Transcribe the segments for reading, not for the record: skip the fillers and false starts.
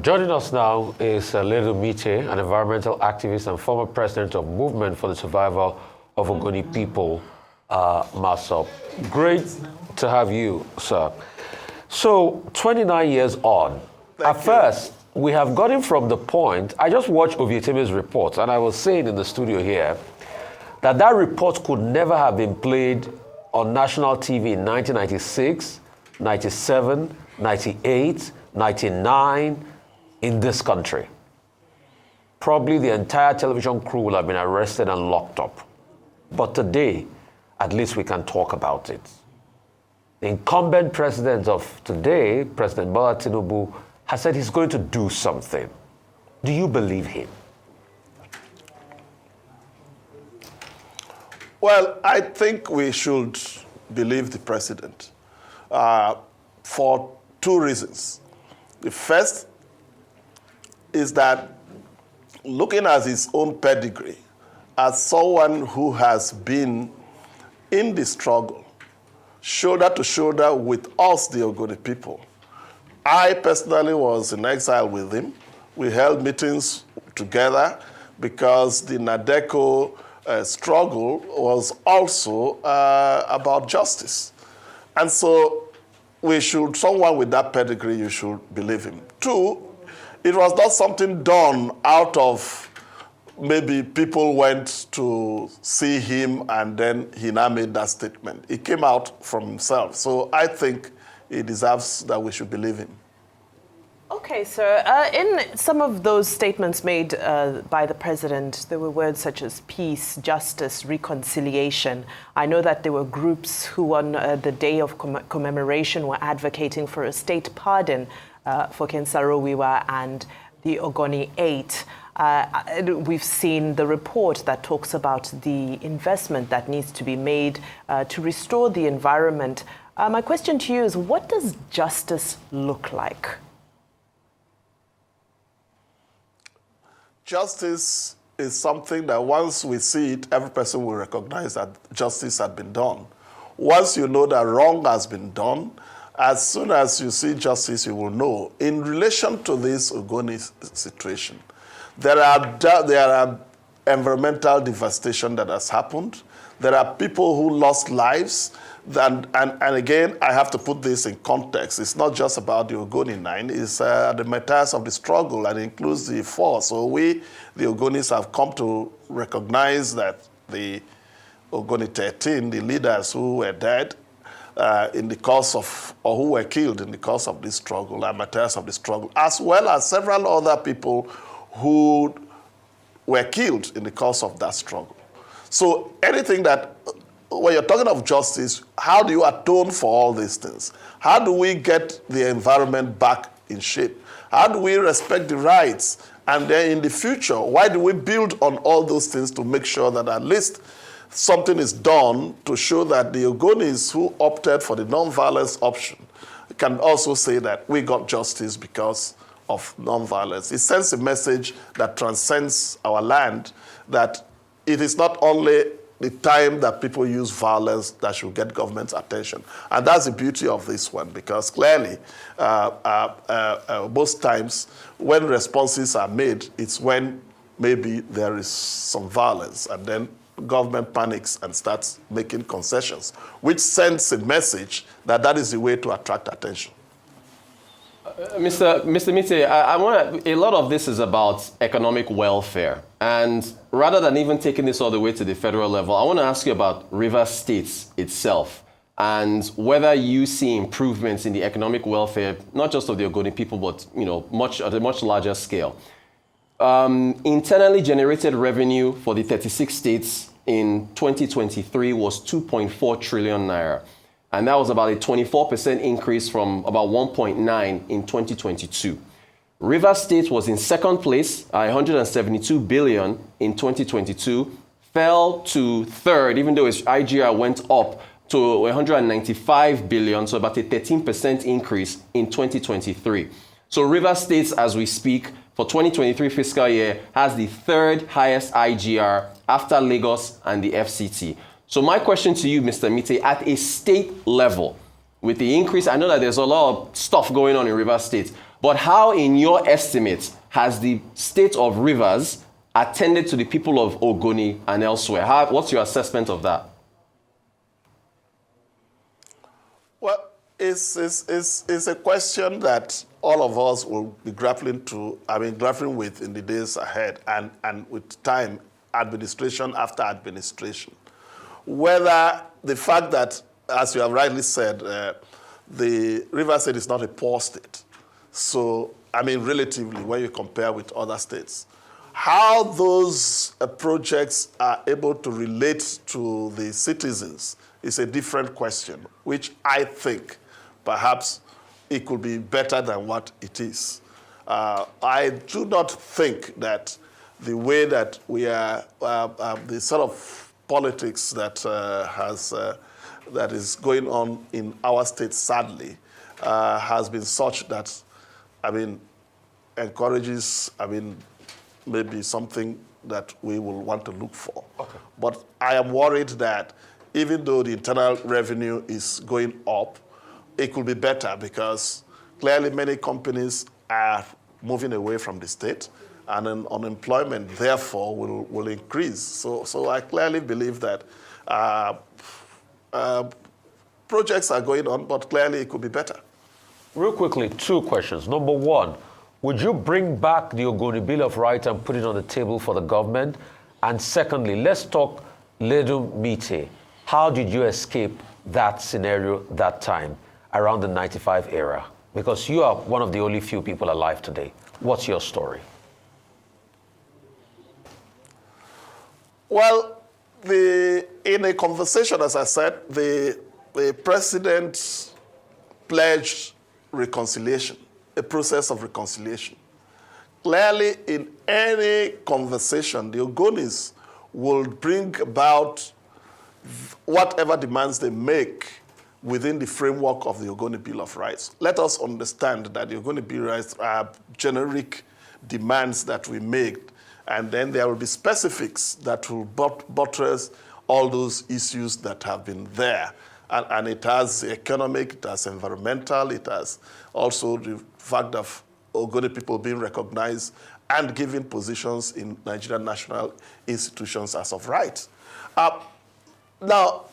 Joining us now is Ledum, an environmental activist and former president of Movement for the Survival of Ogoni People, MASOP. Great to have you, sir. So, 29 years on, first, we have gotten from the point, I just watched Ovietimi's report, and I was saying in the studio here, that report could never have been played on national TV in 1996, 97, 98, 99 in this country. Probably the entire television crew will have been arrested and locked up. But today, at least we can talk about it. The incumbent president of today, President Bola Tinubu, has said he's going to do something. Do you believe him? Well, I think we should believe the president for two reasons. The first is that looking at his own pedigree, as someone who has been in the struggle, shoulder to shoulder with us, the Ogoni people. I personally was in exile with him. We held meetings together because the Nadeco struggle was also about justice. And so someone with that pedigree, you should believe him. Two, it was not something done out of maybe people went to see him and then he now made that statement. It came out from himself. So I think he deserves that we should believe him. Okay, sir. In some of those statements made by the president, there were words such as peace, justice, reconciliation. I know that there were groups who on the day of commemoration were advocating for a state pardon for Ken Saro-Wiwa and the Ogoni 8. We've seen the report that talks about the investment that needs to be made to restore the environment. My question to you is, what does justice look like? Justice is something that once we see it, every person will recognize that justice had been done. Once you know that wrong has been done, as soon as you see justice, you will know. In relation to this Ogoni situation, there are environmental devastation that has happened. There are people who lost lives. And again, I have to put this in context. It's not just about the Ogoni 9. It's the Metees of the struggle, and includes the 4. So we, the Ogonis, have come to recognize that the Ogoni 13, the leaders who were dead in the course of, or who were killed in the course of this struggle, are Metees of the struggle, as well as several other people who were killed in the course of that struggle. So anything that, when you're talking of justice, how do you atone for all these things? How do we get the environment back in shape? How do we respect the rights? And then in the future, why do we build on all those things to make sure that at least something is done to show that the Ogonis who opted for the non-violence option can also say that we got justice because of non-violence? It sends a message that transcends our land, that it is not only the time that people use violence that should get government's attention. And that's the beauty of this one, because clearly, most times when responses are made, it's when maybe there is some violence, and then government panics and starts making concessions, which sends a message that that is the way to attract attention. Mr. Mitee, a lot of this is about economic welfare. And rather than even taking this all the way to the federal level, I want to ask you about Rivers State itself and whether you see improvements in the economic welfare, not just of the Ogoni people, but at a much larger scale. Internally generated revenue for the 36 states in 2023 was 2.4 trillion naira. And that was about a 24% increase from about 1.9 in 2022. Rivers State was in second place, 172 billion in 2022, fell to third, even though its IGR went up to 195 billion, so about a 13% increase in 2023. So Rivers State, as we speak, for 2023 fiscal year, has the third highest IGR after Lagos and the FCT. So my question to you, Mr. Mitee, at a state level, with the increase, I know that there's a lot of stuff going on in Rivers State, But how, in your estimates, has the state of Rivers attended to the people of Ogoni and elsewhere? What's your assessment of that? Well, it's a question that all of us will be grappling with in the days ahead and with time, administration after administration. Whether the fact that, as you have rightly said, the Rivers State is not a poor state. So, relatively, when you compare with other states, how those projects are able to relate to the citizens is a different question, which I think perhaps it could be better than what it is. I do not think that the way that we are, the sort of politics that that is going on in our state, sadly, has been such that, encourages, maybe something that we will want to look for. Okay. But I am worried that even though the internal revenue is going up, it could be better because clearly many companies are moving away from the state and then unemployment therefore will increase. So I clearly believe that projects are going on, but clearly it could be better. Real quickly, 2 questions. Number 1, would you bring back the Ogoni Bill of Rights and put it on the table for the government? And secondly, let's talk Ledum Mitee. How did you escape that scenario that time around the 95 era? Because you are one of the only few people alive today. What's your story? Well, in a conversation, as I said, the president pledged reconciliation, a process of reconciliation. Clearly, in any conversation, the Ogonis will bring about whatever demands they make within the framework of the Ogoni Bill of Rights. Let us understand that the Ogoni Bill of Rights are generic demands that we make, and then there will be specifics that will buttress all those issues that have been there. And it has economic, it has environmental, it has also the fact of Ogoni people being recognized and given positions in Nigerian national institutions as of right. Now,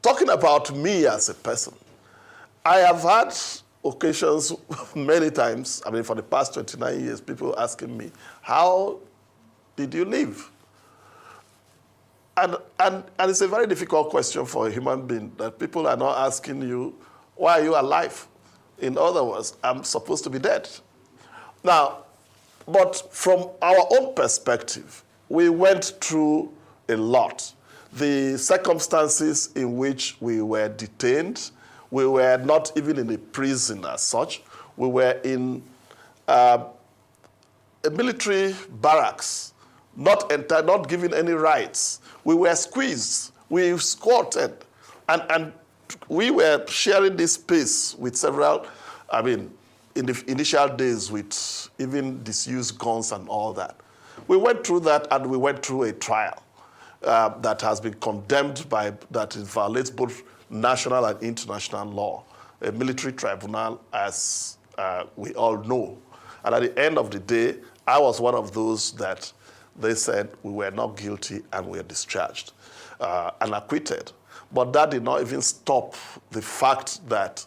talking about me as a person, I have had occasions many times, for the past 29 years, people asking me, how did you live? And it's a very difficult question for a human being that people are not asking you, why are you alive? In other words, I'm supposed to be dead. Now, but from our own perspective, we went through a lot. The circumstances in which we were detained, we were not even in a prison as such. We were in a military barracks, not given any rights. We were squeezed, we squatted, and we were sharing this space with several, in the initial days with even disused guns and all that. We went through that and we went through a trial that has been condemned that it violates both national and international law, a military tribunal, as we all know. And at the end of the day, I was one of those that they said we were not guilty and we were discharged and acquitted. But that did not even stop the fact that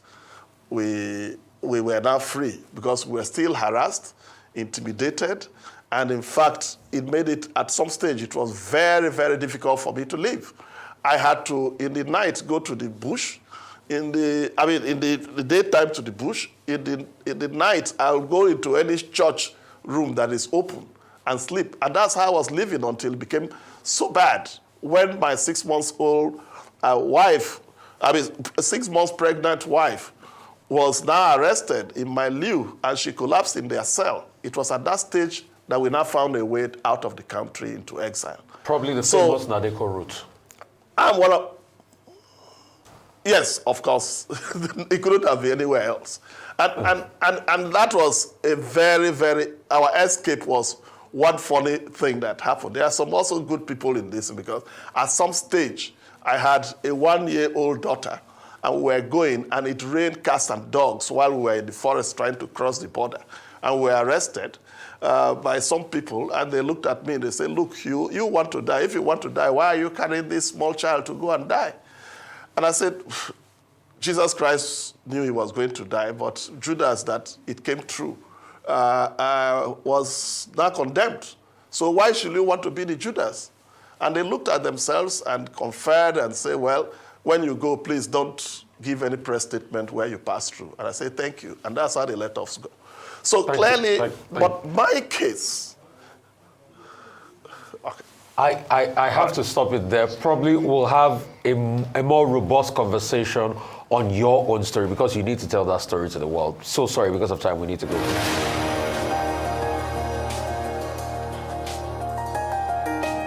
we were now free because we were still harassed, intimidated, and in fact, it made it, at some stage, it was very, very difficult for me to live. I had to, in the night, go to the bush. In the daytime to the bush. In the night, I'll go into any church room that is open and sleep. And that's how I was living until it became so bad. When my 6 months old wife, 6 months pregnant wife, was now arrested in my lieu and she collapsed in their cell. It was at that stage that we now found a way out of the country into exile. Probably the famous Nadeko route. I'm one of, yes, of course. It couldn't have been anywhere else. And that was a very, very, our escape was one funny thing that happened. There are some also good people in this because at some stage, I had a 1-year-old daughter and we were going, and it rained cats and dogs while we were in the forest trying to cross the border. And we were arrested by some people, and they looked at me and they said, look, you want to die. If you want to die, why are you carrying this small child to go and die? And I said, Jesus Christ knew he was going to die, but Judas, that it came true, was now condemned. So why should you want to be the Judas? And they looked at themselves and conferred and said, well, when you go, please don't give any press statement where you pass through. And I said, thank you. And that's how they let us go. So clearly, but my case, okay. I have to stop it there. Probably we'll have a more robust conversation on your own story because you need to tell that story to the world. So sorry, because of time, we need to go.